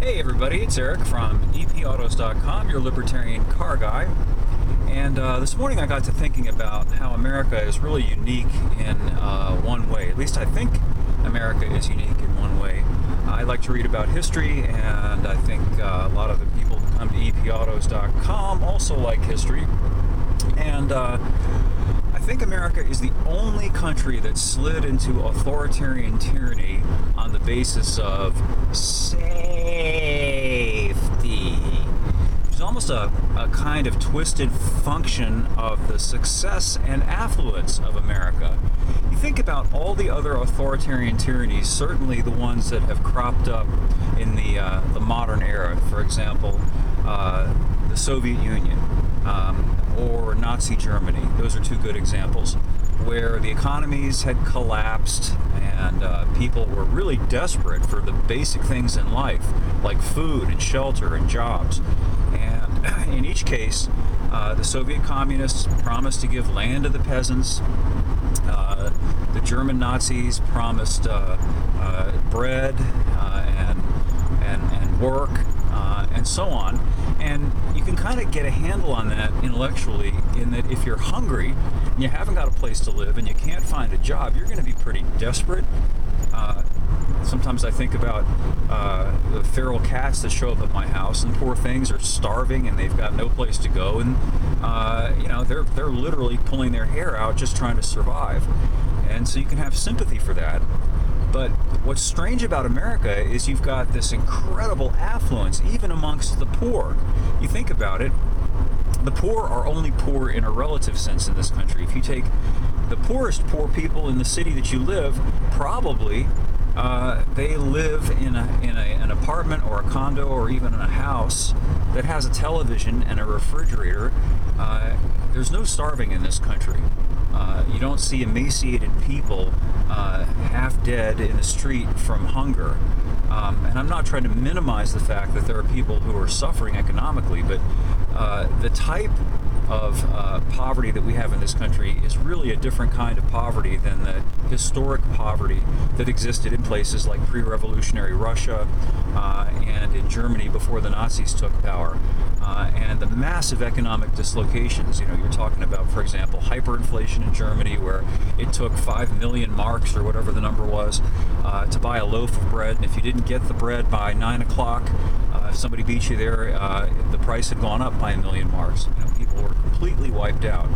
Hey everybody, it's Eric from EPAutos.com, your libertarian car guy. And this morning I got to thinking about how America is really unique in one way. At least I think America is unique in one way. I like to read about history, and I think a lot of the people who come to EPAutos.com also like history. And I think America is the only country that slid into authoritarian tyranny on the basis of safety, which is almost a kind of twisted function of the success and affluence of America. You think about all the other authoritarian tyrannies, certainly the ones that have cropped up in the modern era. For example, the Soviet Union. Or Nazi Germany. Those are two good examples where the economies had collapsed and people were really desperate for the basic things in life, like food and shelter and jobs. And in each case, the Soviet communists promised to give land to the peasants. The German Nazis promised bread and work and so on. And you can kind of get a handle on that intellectually, in that if you're hungry and you haven't got a place to live and you can't find a job, you're going to be pretty desperate. Sometimes I think about the feral cats that show up at my house, and poor things are starving and they've got no place to go, and they're literally pulling their hair out just trying to survive. And so you can have sympathy for that. But what's strange about America is you've got this incredible affluence, even amongst the poor. You think about it, the poor are only poor in a relative sense in this country. If you take the poorest poor people in the city that you live, probably they live in an apartment or a condo or even in a house that has a television and a refrigerator. There's no starving in this country. You don't see emaciated people half dead in the street from hunger. And I'm not trying to minimize the fact that there are people who are suffering economically, but the type of poverty that we have in this country is really a different kind of poverty than the historic poverty that existed in places like pre-revolutionary Russia and in Germany before the Nazis took power. And the massive economic dislocations. You know, you're talking about, for example, hyperinflation in Germany, where it took 5 million marks or whatever the number was to buy a loaf of bread, and if you didn't get the bread by 9 o'clock, if somebody beat you there, the price had gone up by 1 million marks. You know, people were completely wiped out.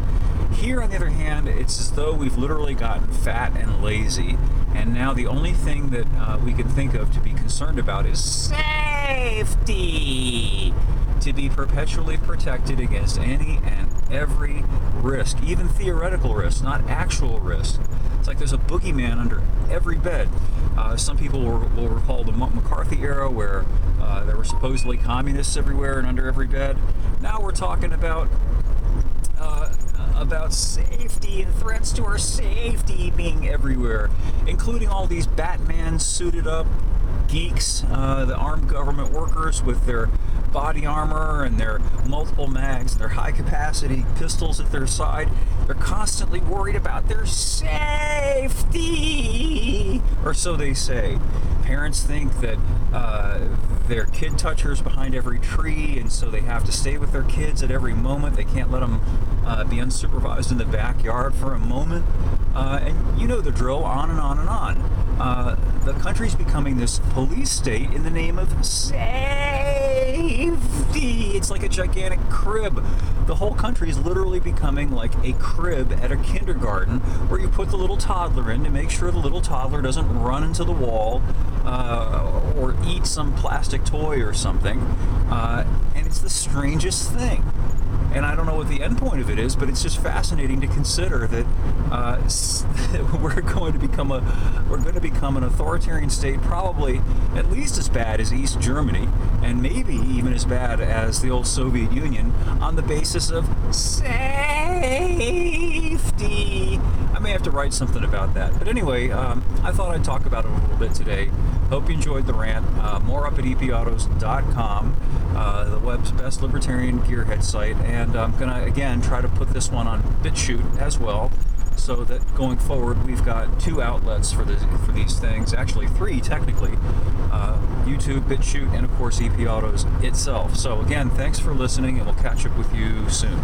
Here, on the other hand, it's as though we've literally gotten fat and lazy, and now the only thing that we can think of to be concerned about is safety, to be perpetually protected against any and every risk, even theoretical risk, not actual risk. It's like there's a boogeyman under every bed. Some people will recall the McCarthy era, where there were supposedly communists everywhere and under every bed. Now we're talking about safety and threats to our safety being everywhere, including all these Batman suited up geeks, the armed government workers with their body armor and their multiple mags, their high capacity pistols at their side. They're constantly worried about their safety, or so they say. Parents think that their kid touchers behind every tree, and so they have to stay with their kids at every moment. They can't let them be unsupervised in the backyard for a moment. And you know the drill, on and on and on. The country's becoming this police state in the name of safety. It's like a gigantic crib. The whole country is literally becoming like a crib at a kindergarten, where you put the little toddler in to make sure the little toddler doesn't run into the wall or eat some plastic toy or something. And it's the strangest thing. And I don't know what the end point of it is, but it's just fascinating to consider that we're going to become an authoritarian state, probably at least as bad as East Germany, and maybe even as bad as the old Soviet Union, on the basis of safety. I may have to write something about that. But anyway, I thought I'd talk about it a little bit today. Hope you enjoyed the rant. More up at EPAutos.com, the web's best libertarian gearhead site. And I'm going to, again, try to put this one on BitChute as well. so that going forward we've got 2 outlets for these things, actually 3 technically, YouTube, BitChute, and of course EP Autos itself. So again, thanks for listening, and we'll catch up with you soon.